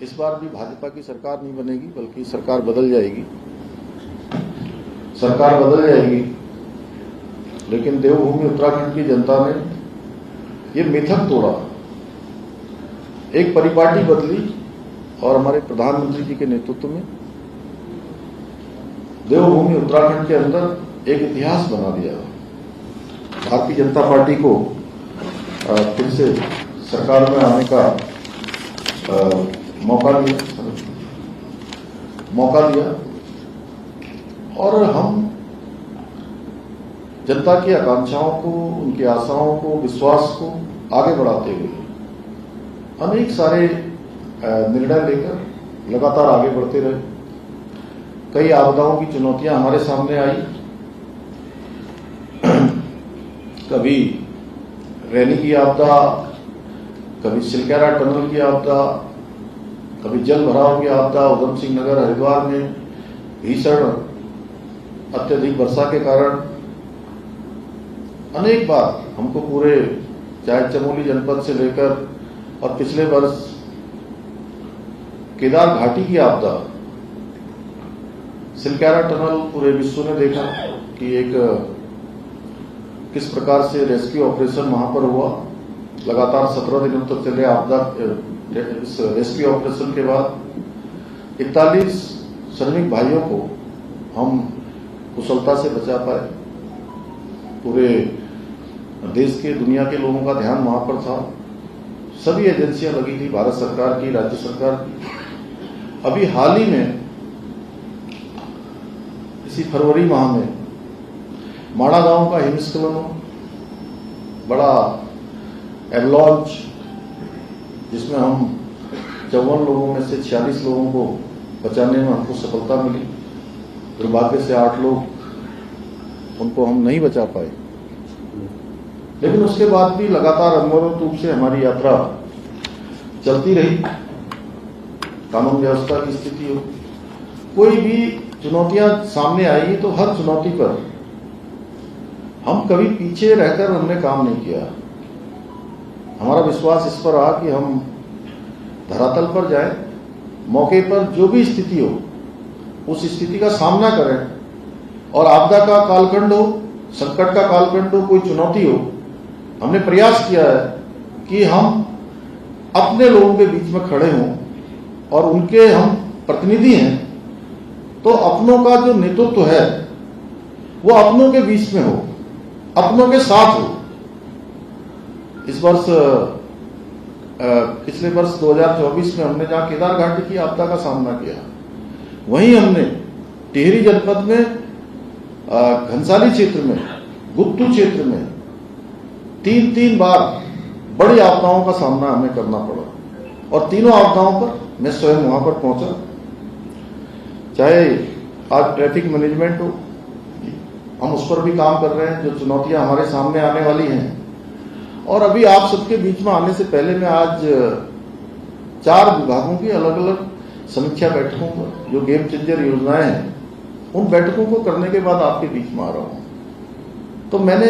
इस बार भी भाजपा की सरकार नहीं बनेगी, बल्कि सरकार बदल जाएगी। सरकार बदल जाएगी, लेकिन देवभूमि उत्तराखंड की जनता ने ये मिथक तोड़ा। एक परिपाटी बदली और हमारे प्रधानमंत्री जी के नेतृत्व में देवभूमि उत्तराखंड के अंदर एक इतिहास बना दिया। भारतीय जनता पार्टी को फिर से सरकार में आने का मौका दिया और हम जनता की आकांक्षाओं को, उनकी आशाओं को, विश्वास को आगे बढ़ाते हुए अनेक सारे निर्णय लेकर लगातार आगे बढ़ते रहे। कई आपदाओं की चुनौतियां हमारे सामने आई। कभी रैनी की आपदा, कभी सिलक्यारा टनल की आपदा, कभी जल भराव की आपदा। उधम सिंह नगर हरिद्वार में भीषण अत्यधिक वर्षा के कारण अनेक बार हमको पूरे, चाहे चमोली जनपद से लेकर और पिछले वर्ष केदार घाटी की आपदा, सिलक्यारा टनल, पूरे विश्व ने देखा कि एक किस प्रकार से रेस्क्यू ऑपरेशन वहां पर हुआ। लगातार 17 दिनों तक चले आपदा। इस रेस्क्यू ऑपरेशन के बाद 41 श्रमिक भाइयों को हम कुशलता से बचा पाए। पूरे देश के, दुनिया के लोगों का ध्यान वहां पर था। सभी एजेंसियां लगी थी, भारत सरकार की, राज्य सरकार की। अभी हाल ही में इसी फरवरी माह में माड़ा गांव का हिमस्खलन, बड़ा एवलॉन्च, जिसमें हम 54 लोगों में से 46 लोगों को बचाने में हमको सफलता मिली। दुर्भाग्य से 8 लोग, उनको हम नहीं बचा पाए। लेकिन उसके बाद भी लगातार अनवरत रूप से हमारी यात्रा चलती रही। कानून व्यवस्था की स्थिति हो, कोई भी चुनौतियां सामने आई तो हर चुनौती पर हम कभी पीछे रहकर हमने काम नहीं किया। हमारा विश्वास इस पर रहा कि हम धरातल पर जाएं, मौके पर जो भी स्थिति हो उस स्थिति का सामना करें। और आपदा का कालखंड हो, संकट का कालखंड हो, कोई चुनौती हो, हमने प्रयास किया है कि हम अपने लोगों के बीच में खड़े हों और उनके हम प्रतिनिधि हैं, तो अपनों का जो नेतृत्व है वो अपनों के बीच में हो, अपनों के साथ हो। इस वर्ष, पिछले वर्ष 2024 में हमने जहां केदार घाटी की आपदा का सामना किया, वहीं हमने टिहरी जनपद में, घनसाली क्षेत्र में, गुप्तू क्षेत्र में 3 बार बड़ी आपदाओं का सामना हमें करना पड़ा। और तीनों आपदाओं पर मैं स्वयं वहां पर पहुंचा। चाहे आज ट्रैफिक मैनेजमेंट हो, हम उस पर भी काम कर रहे हैं, जो चुनौतियां हमारे सामने आने वाली हैं। और अभी आप सबके बीच में आने से पहले मैं आज 4 विभागों की अलग अलग समीक्षा बैठकों पर, जो गेम चेंजर योजनाएं हैं, उन बैठकों को करने के बाद आपके बीच में आ रहा हूं। तो मैंने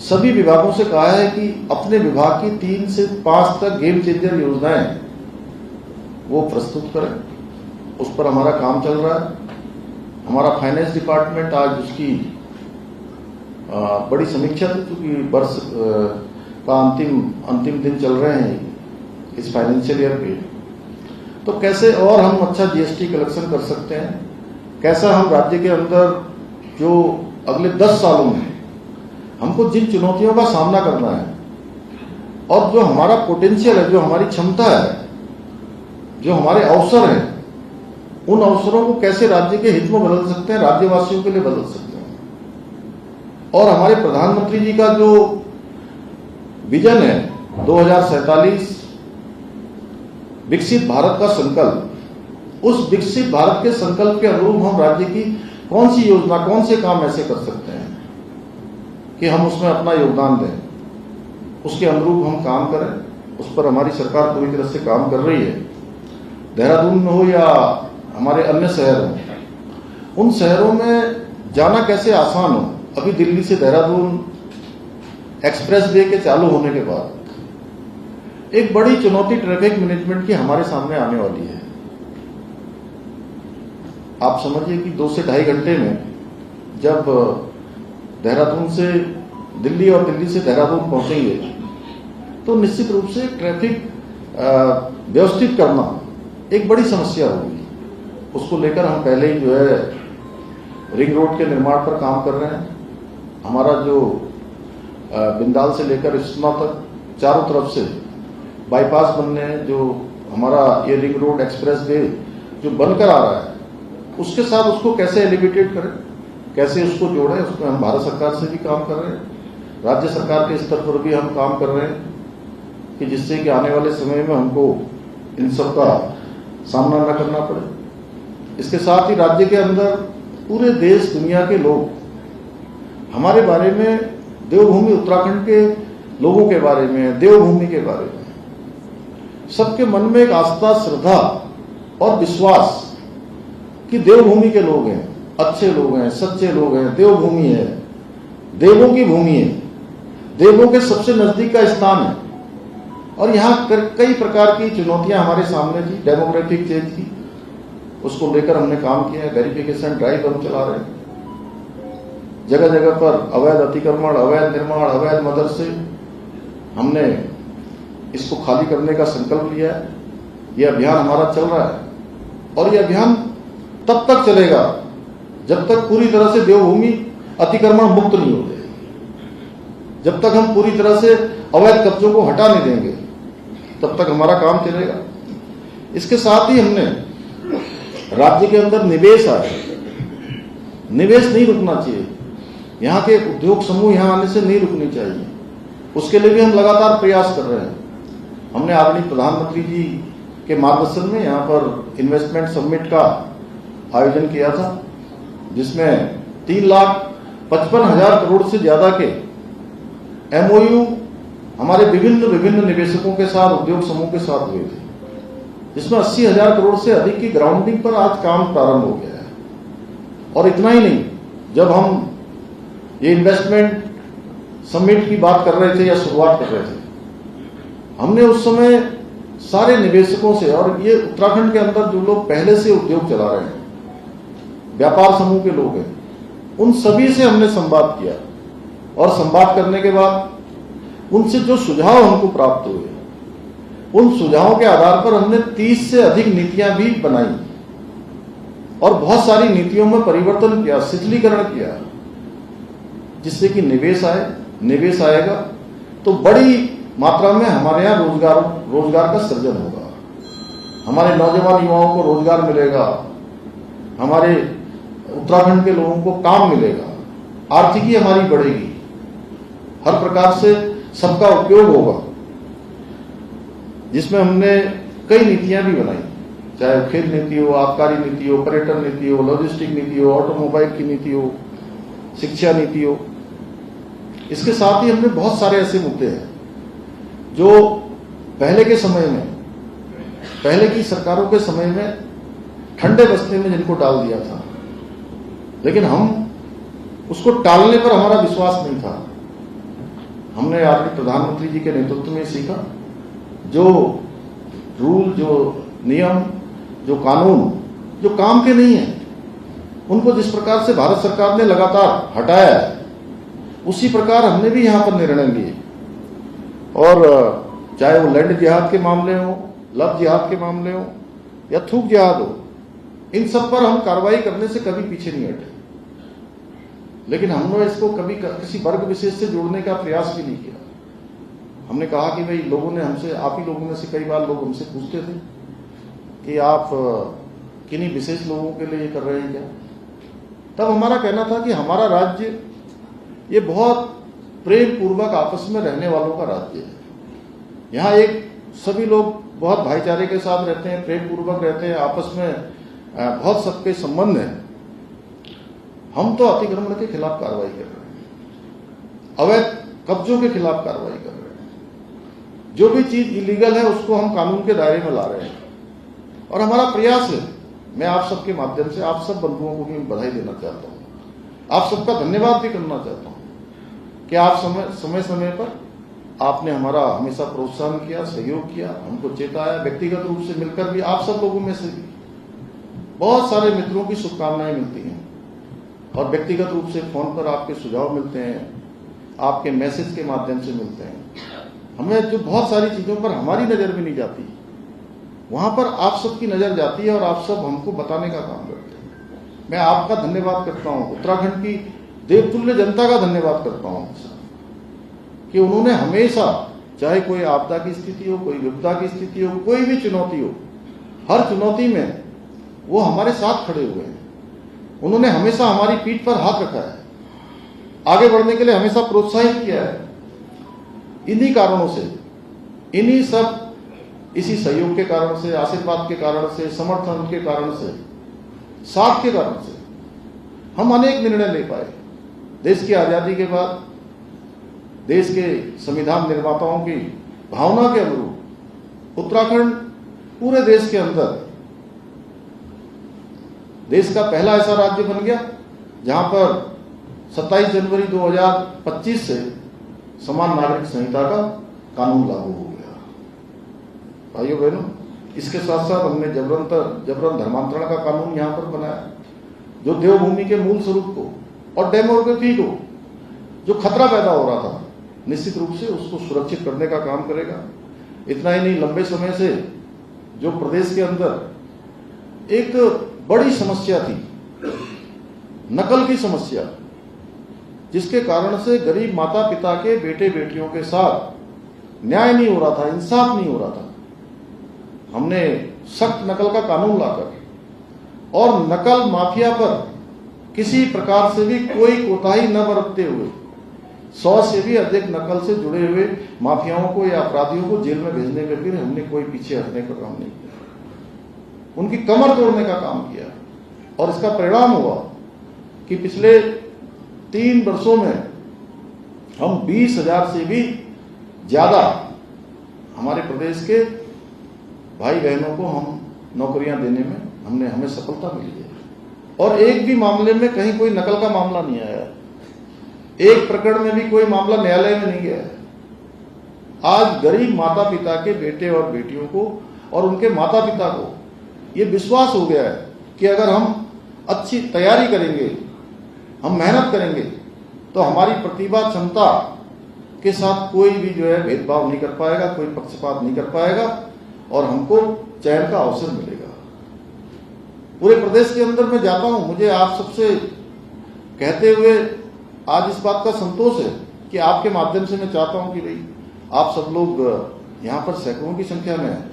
सभी विभागों से कहा है कि अपने विभाग की 3 से 5 तक गेम चेंजर योजनाएं वो प्रस्तुत करें। उस पर हमारा काम चल रहा है। हमारा फाइनेंस डिपार्टमेंट आज उसकी बड़ी समीक्षा थी, क्योंकि वर्ष का अंतिम दिन चल रहे हैं इस फाइनेंशियल ईयर के। तो कैसे और हम अच्छा जीएसटी कलेक्शन कर सकते हैं, कैसा हम राज्य के अंदर जो अगले 10 सालों में हमको जिन चुनौतियों का सामना करना है और जो हमारा पोटेंशियल है, जो हमारी क्षमता है, जो हमारे अवसर हैं, उन अवसरों को कैसे राज्य के हित में बदल सकते हैं, राज्यवासियों के लिए बदल सकते हैं। और हमारे प्रधानमंत्री जी का जो विजन है 2047 विकसित भारत का संकल्प, उस विकसित भारत के संकल्प के अनुरूप हम राज्य की कौन सी योजना, कौन से काम ऐसे कर सकते हैं कि हम उसमें अपना योगदान दें, उसके अनुरूप हम काम करें। उस पर हमारी सरकार पूरी तरह से काम कर रही है। देहरादून में हो या हमारे अन्य शहर हो, उन शहरों में जाना कैसे आसान हो। अभी दिल्ली से देहरादून एक्सप्रेस वे के चालू होने के बाद एक बड़ी चुनौती ट्रैफिक मैनेजमेंट की हमारे सामने आने वाली है। आप समझिए कि 2 से ढाई घंटे में जब देहरादून से दिल्ली और दिल्ली से देहरादून पहुंचेंगे तो निश्चित रूप से ट्रैफिक व्यवस्थित करना एक बड़ी समस्या होगी। उसको लेकर हम पहले ही जो है रिंग रोड के निर्माण पर काम कर रहे हैं। हमारा जो बिंदाल से लेकर इस्मा तक चारों तरफ से बाईपास बनने हैं, जो हमारा ये रिंग रोड एक्सप्रेस वे जो बनकर आ रहा है उसके साथ उसको कैसे एलिवेटेड करें, कैसे उसको जोड़ें, उसमें हम भारत सरकार से भी काम कर रहे हैं, राज्य सरकार के स्तर पर भी हम काम कर रहे हैं कि जिससे कि आने वाले समय में हमको इन सब का सामना न करना पड़े। इसके साथ ही राज्य के अंदर पूरे देश दुनिया के लोग हमारे बारे में, देवभूमि उत्तराखंड के लोगों के बारे में, देवभूमि के बारे में सबके मन में एक आस्था, श्रद्धा और विश्वास कि देवभूमि के लोग हैं, अच्छे लोग हैं, सच्चे लोग हैं, देवभूमि है, देवों की भूमि है, देवों के सबसे नजदीक का स्थान है। और यहाँ कई प्रकार की चुनौतियां हमारे सामने थी, डेमोग्राफिक चेंज की, उसको लेकर हमने काम किया है। वेरिफिकेशन ड्राइव हम चला रहे हैं, जगह जगह पर अवैध अतिक्रमण, अवैध निर्माण, अवैध मदरसे, हमने इसको खाली करने का संकल्प लिया है। यह अभियान हमारा चल रहा है और यह अभियान तब तक चलेगा जब तक पूरी तरह से देवभूमि अतिक्रमण मुक्त नहीं हो जाएगी। जब तक हम पूरी तरह से अवैध कब्जों को हटा नहीं देंगे तब तक हमारा काम चलेगा। इसके साथ ही हमने राज्य के अंदर निवेश आए, निवेश नहीं रुकना चाहिए, यहाँ के उद्योग समूह यहाँ आने से नहीं रुकनी चाहिए, उसके लिए भी हम लगातार प्रयास कर रहे हैं। हमने आदरणीय प्रधानमंत्री जी के मार्गदर्शन में यहाँ पर इन्वेस्टमेंट समिट का आयोजन किया था, जिसमें 3,55,000 करोड़ से ज्यादा के एमओयू हमारे विभिन्न निवेशकों के साथ, उद्योग समूह के साथ हुए थे, जिसमें 80,000 करोड़ से अधिक की ग्राउंडिंग पर आज काम प्रारंभ हो गया है। और इतना ही नहीं, जब हम ये इन्वेस्टमेंट समिट की बात कर रहे थे या शुरुआत कर रहे थे, हमने उस समय सारे निवेशकों से, और ये उत्तराखंड के अंदर जो लोग पहले से उद्योग चला रहे हैं, व्यापार समूह के लोग हैं, उन सभी से हमने संवाद किया। और संवाद करने के बाद उनसे जो सुझाव हमको प्राप्त हुए, उन सुझावों के आधार पर हमने 30 से अधिक नीतियां भी बनाई और बहुत सारी नीतियों में परिवर्तन किया, शिथिलीकरण किया, जिससे कि निवेश आए। निवेश आएगा तो बड़ी मात्रा में हमारे यहाँ रोजगार का सृजन होगा, हमारे नौजवान युवाओं को रोजगार मिलेगा, हमारे उत्तराखंड के लोगों को काम मिलेगा, आर्थिकी हमारी बढ़ेगी, हर प्रकार से सबका उपयोग होगा, जिसमें हमने कई नीतियां भी बनाई, चाहे खेल नीति हो, आबकारी नीति हो, पर्यटन नीति हो, लॉजिस्टिक नीति हो, ऑटोमोबाइल की नीति हो, शिक्षा नीति हो। इसके साथ ही हमने बहुत सारे ऐसे मुद्दे हैं जो पहले के समय में, पहले की सरकारों के समय में ठंडे बस्ते में जिनको डाल दिया था, लेकिन हम उसको टालने पर हमारा विश्वास नहीं था। हमने आदरणीय प्रधानमंत्री जी के नेतृत्व में सीखा, जो रूल, जो नियम, जो कानून जो काम के नहीं है, उनको जिस प्रकार से भारत सरकार ने लगातार हटाया है, उसी प्रकार हमने भी यहां पर निर्णय लिए। और चाहे वो लैंड जिहाद के मामले हो, लव जिहाद के मामले हो या थूक जिहाद हो, इन सब पर हम कार्रवाई करने से कभी पीछे नहीं हटे। लेकिन हमने इसको कभी किसी वर्ग विशेष से जोड़ने का प्रयास भी नहीं किया। हमने कहा कि भाई लोगों ने हमसे, आप ही लोगों में से कई बार लोग हमसे पूछते थे कि आप किन्हीं विशेष लोगों के लिए कर रहे हैं क्या। तब हमारा कहना था कि हमारा राज्य ये बहुत प्रेम पूर्वक आपस में रहने वालों का राज्य है। यहाँ एक सभी लोग बहुत भाईचारे के साथ रहते हैं, प्रेम पूर्वक रहते हैं, आपस में बहुत सबके संबंध हैं। हम तो अतिक्रमण के खिलाफ कार्रवाई कर रहे हैं, अवैध कब्जों के खिलाफ कार्रवाई कर रहे हैं, जो भी चीज इलीगल है उसको हम कानून के दायरे में ला रहे हैं। और हमारा प्रयास है, मैं आप सबके माध्यम से आप सब बंधुओं को भी बधाई देना चाहता हूं, आप सबका धन्यवाद भी करना चाहता हूं कि आप समय समय पर आपने हमारा हमेशा प्रोत्साहन किया, सहयोग किया, हमको चेताया, व्यक्तिगत रूप से मिलकर भी आप सब लोगों में से भी बहुत सारे मित्रों की शुभकामनाएं मिलती हैं और व्यक्तिगत रूप से फोन पर आपके सुझाव मिलते हैं, आपके मैसेज के माध्यम से मिलते हैं। हमें जो बहुत सारी चीजों पर हमारी नजर भी नहीं जाती, वहां पर आप सबकी नजर जाती है और आप सब हमको बताने का काम करते हैं। मैं आपका धन्यवाद करता हूं, उत्तराखंड की देवतुल्य जनता का धन्यवाद करता हूं कि उन्होंने हमेशा, चाहे कोई आपदा की स्थिति हो, कोई विपदा की स्थिति हो, कोई भी चुनौती हो, हर चुनौती में वो हमारे साथ खड़े हुए हैं। उन्होंने हमेशा हमारी पीठ पर हाथ रखा है, आगे बढ़ने के लिए हमेशा प्रोत्साहित किया है। इन्हीं कारणों से, इन्हीं सब इसी सहयोग के कारण से, आशीर्वाद के कारण से, समर्थन के कारण से, साथ के कारण से हम अनेक निर्णय ले पाए। देश की आजादी के बाद देश के संविधान निर्माताओं की भावना के अनुरूप उत्तराखंड पूरे देश के अंदर देश का पहला ऐसा राज्य बन गया जहां पर 27 जनवरी 2025 से समान नागरिक संहिता का कानून लागू हो गया। भाइयों बहनों, इसके साथ साथ हमने जबरन धर्मांतरण का कानून यहां पर बनाया, जो देवभूमि के मूल स्वरूप को और डेमोक्रेसी को जो खतरा पैदा हो रहा था, निश्चित रूप से उसको सुरक्षित करने का काम करेगा। इतना ही नहीं, लंबे समय से जो प्रदेश के अंदर एक बड़ी समस्या थी, नकल की समस्या, जिसके कारण से गरीब माता पिता के बेटे बेटियों के साथ न्याय नहीं हो रहा था, इंसाफ नहीं हो रहा था, हमने सख्त नकल का कानून लाकर और नकल माफिया पर किसी प्रकार से भी कोई कोताही न बरतते हुए 100 से भी अधिक नकल से जुड़े हुए माफियाओं को या अपराधियों को जेल में भेजने में भी हमने कोई पीछे हटने का काम नहीं किया, उनकी कमर तोड़ने का काम किया। और इसका परिणाम हुआ कि पिछले 3 वर्षों में हम 20,000 से भी ज्यादा हमारे प्रदेश के भाई बहनों को हम नौकरियां देने में हमें सफलता मिली है। और एक भी मामले में कहीं कोई नकल का मामला नहीं आया, एक प्रकरण में भी कोई मामला न्यायालय में नहीं गया। आज गरीब माता पिता के बेटे और बेटियों को और उनके माता पिता को ये विश्वास हो गया है कि अगर हम अच्छी तैयारी करेंगे, हम मेहनत करेंगे, तो हमारी प्रतिभा क्षमता के साथ कोई भी जो है भेदभाव नहीं कर पाएगा, कोई पक्षपात नहीं कर पाएगा और हमको चयन का अवसर मिलेगा। पूरे प्रदेश के अंदर मैं जाता हूं, मुझे आप सबसे कहते हुए आज इस बात का संतोष है कि आपके माध्यम से मैं चाहता हूं कि भाई आप सब लोग यहां पर सैकड़ों की संख्या में हैं,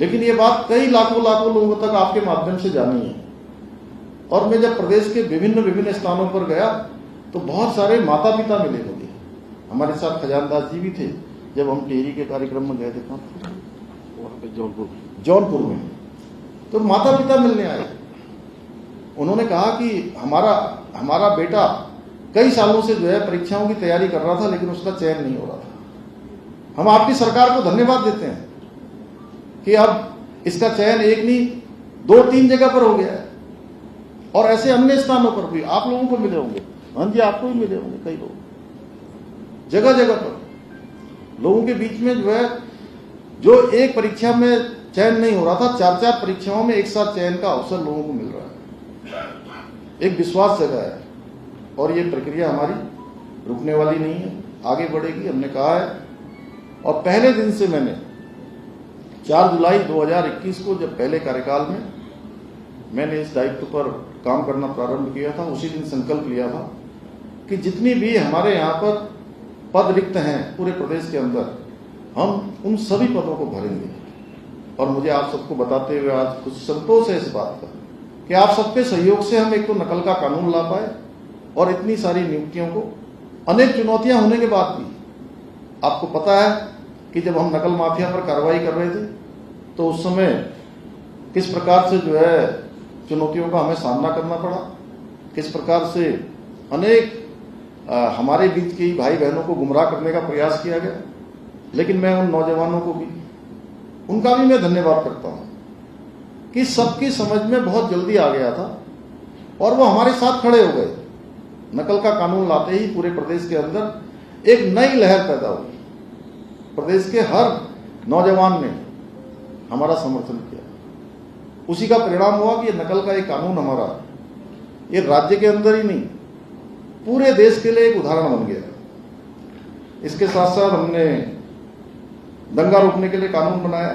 लेकिन ये बात कई लाखों लोगों तक आपके माध्यम से जानी है। और मैं जब प्रदेश के विभिन्न स्थानों पर गया तो बहुत सारे माता पिता मिले मुझे। हमारे साथ खजानदास जी भी थे जब हम टिहरी के कार्यक्रम में गए थे जौनपुर में, तो माता पिता मिलने आए। उन्होंने कहा कि हमारा बेटा कई सालों से जो है परीक्षाओं की तैयारी कर रहा था, लेकिन उसका चयन नहीं हो रहा था। हम आपकी सरकार को धन्यवाद देते हैं कि अब इसका चयन एक नहीं 2-3 जगह पर हो गया है और ऐसे अन्य स्थानों पर भी आप लोगों को मिले होंगे, हाँ जी आपको भी मिले होंगे, कई लोग जगह जगह पर लोगों के बीच में जो है, जो एक परीक्षा में चयन नहीं हो रहा था, 4-4 परीक्षाओं में एक साथ चयन का अवसर लोगों को मिल रहा है। एक विश्वास जगह है और ये प्रक्रिया हमारी रुकने वाली नहीं है, आगे बढ़ेगी, हमने कहा है। और पहले दिन से 4 जुलाई 2021 को जब पहले कार्यकाल में मैंने इस दायित्व पर काम करना प्रारंभ किया था, उसी दिन संकल्प लिया था कि जितनी भी हमारे यहाँ पर पद रिक्त हैं पूरे प्रदेश के अंदर, हम उन सभी पदों को भरेंगे। और मुझे आप सबको बताते हुए आज कुछ संतोष है इस बात का कि आप सबके सहयोग से हम एक तो नकल का कानून ला पाए और इतनी सारी नियुक्तियों को, अनेक चुनौतियां होने के बाद भी। आपको पता है कि जब हम नकल माफिया पर कार्रवाई कर रहे थे तो उस समय किस प्रकार से जो है चुनौतियों का हमें सामना करना पड़ा, किस प्रकार से अनेक हमारे बीच के भाई बहनों को गुमराह करने का प्रयास किया गया। लेकिन मैं उन नौजवानों को भी, उनका भी मैं धन्यवाद करता हूं कि सबकी समझ में बहुत जल्दी आ गया था और वो हमारे साथ खड़े हो गए। नकल का कानून लाते ही पूरे प्रदेश के अंदर एक नई लहर पैदा हुई प्रदेश के हर नौजवान ने हमारा समर्थन किया। उसी का परिणाम हुआ कि ये नकल का एक कानून हमारा ये राज्य के अंदर ही नहीं पूरे देश के लिए एक उदाहरण बन गया। इसके साथ साथ हमने दंगा रोकने के लिए कानून बनाया।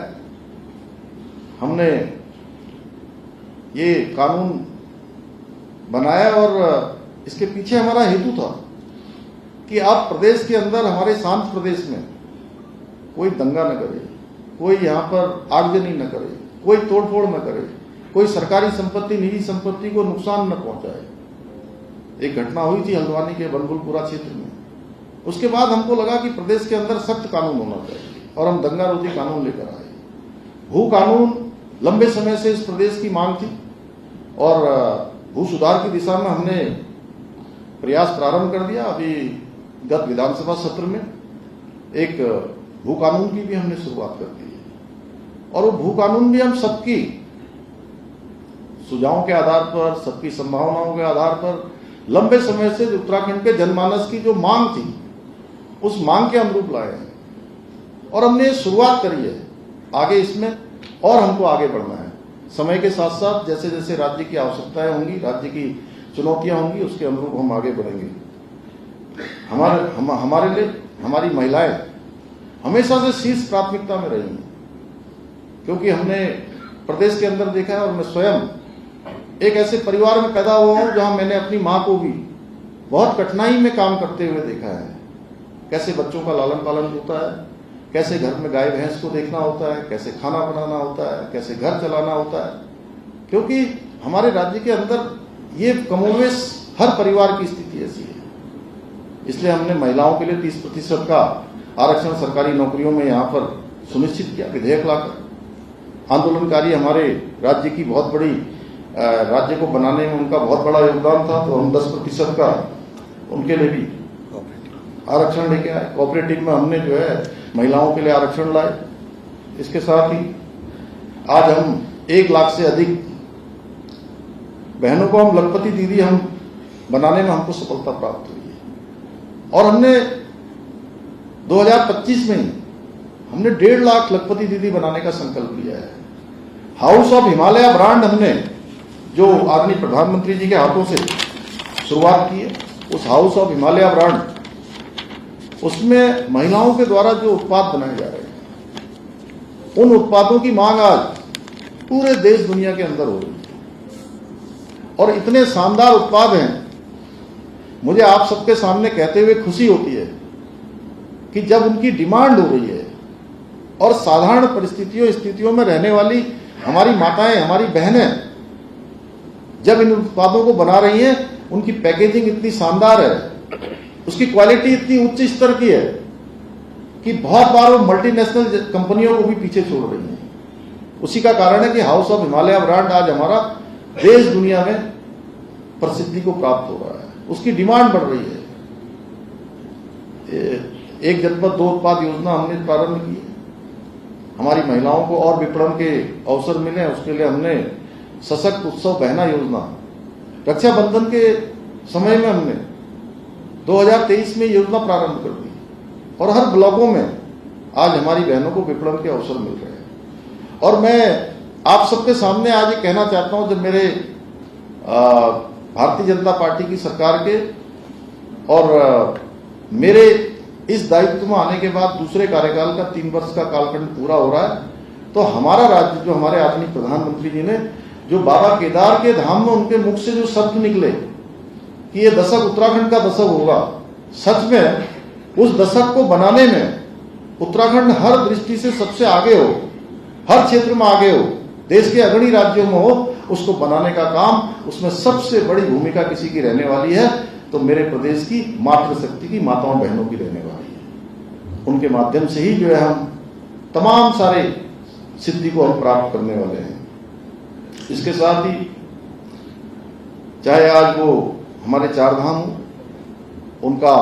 हमने ये कानून बनाया और इसके पीछे हमारा हेतु था कि आप प्रदेश के अंदर, हमारे शांत प्रदेश में कोई दंगा न करे, कोई यहाँ पर आगजनी न करे, कोई तोड़फोड़ न करे, कोई सरकारी संपत्ति, निजी संपत्ति को नुकसान न पहुंचाए। एक घटना हुई थी हल्द्वानी के बनभुलपुरा क्षेत्र में। उसके बाद हमको लगा कि प्रदेश के अंदर सख्त कानून होना चाहिए और हम दंगा रोधी कानून लेकर आए। भू कानून लंबे समय से इस प्रदेश की मांग थी और भू सुधार की दिशा में हमने प्रयास प्रारंभ कर दिया। अभी गत विधानसभा सत्र में एक भू कानून की भी हमने शुरुआत कर दी है और वो भू कानून भी हम सबकी सुझावों के आधार पर, सबकी संभावनाओं के आधार पर लंबे समय से उत्तराखंड के जनमानस की जो मांग थी उस मांग के अनुरूप लाए हैं और हमने शुरुआत करी है। आगे इसमें और हमको आगे बढ़ना है। समय के साथ साथ जैसे जैसे राज्य की आवश्यकताएं होंगी, राज्य की चुनौतियां होंगी, उसके अनुरूप हम आगे बढ़ेंगे। हमारे लिए हमारी महिलाएं हमेशा से शीर्ष प्राथमिकता में रही हैं, क्योंकि हमने प्रदेश के अंदर देखा है और मैं स्वयं एक ऐसे परिवार में पैदा हुआ हूं जहां मैंने अपनी मां को भी बहुत कठिनाई में काम करते हुए देखा है। कैसे बच्चों का लालन पालन होता है, कैसे घर में गाय भैंस को देखना होता है, कैसे खाना बनाना होता है, कैसे घर चलाना होता है, क्योंकि हमारे राज्य के अंदर ये कमोवेश हर परिवार की स्थिति ऐसी है। इसलिए हमने महिलाओं के लिए 30% का आरक्षण सरकारी नौकरियों में यहाँ पर सुनिश्चित किया विधेयक लाकर। आंदोलनकारी हमारे राज्य की बहुत बड़ी राज्य को बनाने में उनका बहुत बड़ा योगदान था, तो हम 10% का उनके लिए भी आरक्षण लेके आए। कोऑपरेटिव में हमने जो है महिलाओं के लिए आरक्षण लाए। इसके साथ ही आज हम 1 लाख से अधिक बहनों को हम लखपति दीदी हम बनाने में हमको सफलता प्राप्त हुई है और हमने 2025 में ही हमने 1.5 लाख लखपति दीदी बनाने का संकल्प लिया है। हाउस ऑफ हिमालय ब्रांड हमने जो आदरणीय प्रधानमंत्री जी के हाथों से शुरुआत की है, उस हाउस ऑफ हिमालय ब्रांड, उसमें महिलाओं के द्वारा जो उत्पाद बनाए जा रहे हैं उन उत्पादों की मांग आज पूरे देश दुनिया के अंदर हो रही है और इतने शानदार उत्पाद हैं। मुझे आप सबके सामने कहते हुए खुशी होती है कि जब उनकी डिमांड हो रही है और साधारण स्थितियों में रहने वाली हमारी माताएं, हमारी बहनें जब इन उत्पादों को बना रही हैं, उनकी पैकेजिंग इतनी शानदार है, उसकी क्वालिटी इतनी उच्च स्तर की है कि बहुत बार वो मल्टीनेशनल कंपनियों को भी पीछे छोड़ रही हैं। उसी का कारण है कि हाउस ऑफ हिमालय ब्रांड आज हमारा देश दुनिया में प्रसिद्धि को प्राप्त हो रहा है, उसकी डिमांड बढ़ रही है। एक जनपद 2 उत्पाद योजना हमने प्रारंभ की है। हमारी महिलाओं को और विपणन के अवसर मिले, उसके लिए हमने सशक्त उत्सव बहना योजना, रक्षाबंधन के समय में हमने 2023 में योजना प्रारंभ कर दी और हर ब्लॉकों में आज हमारी बहनों को विपणन के अवसर मिल रहे हैं। और मैं आप सबके सामने आज ये कहना चाहता हूं, जब मेरे भारतीय जनता पार्टी की सरकार के और मेरे इस दायित्व में आने के बाद दूसरे कार्यकाल का 3 वर्ष का कालखंड पूरा हो रहा है, तो हमारा राज्य, जो हमारे आदरणीय प्रधानमंत्री जी ने जो बाबा केदार के धाम में उनके मुख से जो शब्द निकले कि ये दशक उत्तराखंड का दशक होगा, सच में उस दशक को बनाने में उत्तराखंड हर दृष्टि से सबसे आगे हो, हर क्षेत्र में आगे हो, देश के अग्रणी राज्यों में हो, उसको बनाने का काम, उसमें सबसे बड़ी भूमिका किसी की रहने वाली है तो मेरे प्रदेश की मातृशक्ति की, माताओं बहनों की रहने वाली है। उनके माध्यम से ही जो है हम तमाम सारे सिद्धि को हम प्राप्त करने वाले हैं। इसके साथ ही चाहे आज वो हमारे 4 धाम हो, उनका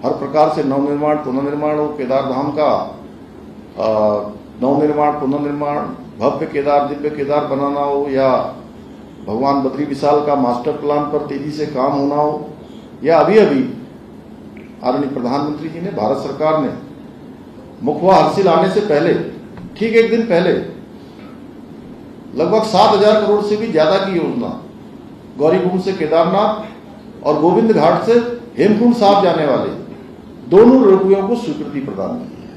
हर प्रकार से नवनिर्माण पुनर्निर्माण हो, केदार धाम का नवनिर्माण पुनर्निर्माण, भव्य केदार दिव्य केदार बनाना हो, या भगवान बद्री विशाल का मास्टर प्लान पर तेजी से काम होना हो, या अभी अभी आदरणीय प्रधानमंत्री जी ने, भारत सरकार ने मुखवा हर्षिल आने से पहले ठीक एक दिन पहले लगभग 7,000 करोड़ से भी ज्यादा की योजना गौरीकुंड से केदारनाथ और गोविंद घाट से हेमकुंड साहब जाने वाले दोनों रोपवेयों को स्वीकृति प्रदान की है।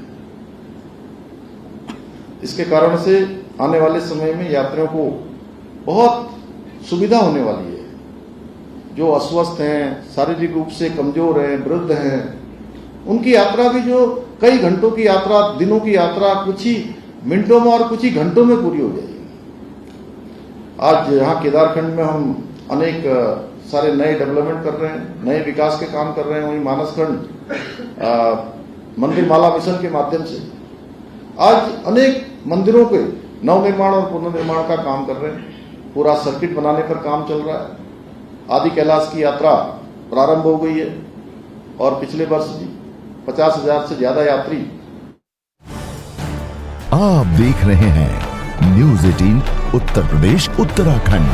इसके कारण से आने वाले समय में यात्रियों को बहुत सुविधा होने वाली है। जो अस्वस्थ हैं, शारीरिक रूप से कमजोर हैं, वृद्ध हैं, उनकी यात्रा भी जो कई घंटों की यात्रा, दिनों की यात्रा कुछ ही मिनटों में और कुछ ही घंटों में पूरी हो जाएगी। आज यहाँ केदारखंड में हम अनेक सारे नए डेवलपमेंट कर रहे हैं, नए विकास के काम कर रहे हैं। वहीं मानसखंड मंदिर माला मिशन के माध्यम से आज अनेक मंदिरों के नवनिर्माण और पुनर्निर्माण का काम कर रहे हैं। पूरा सर्किट बनाने पर काम चल रहा है। आदि कैलाश की यात्रा प्रारंभ हो गई है और पिछले वर्ष भी 50,000 से ज्यादा यात्री। आप देख रहे हैं न्यूज़ 18 उत्तर प्रदेश उत्तराखंड।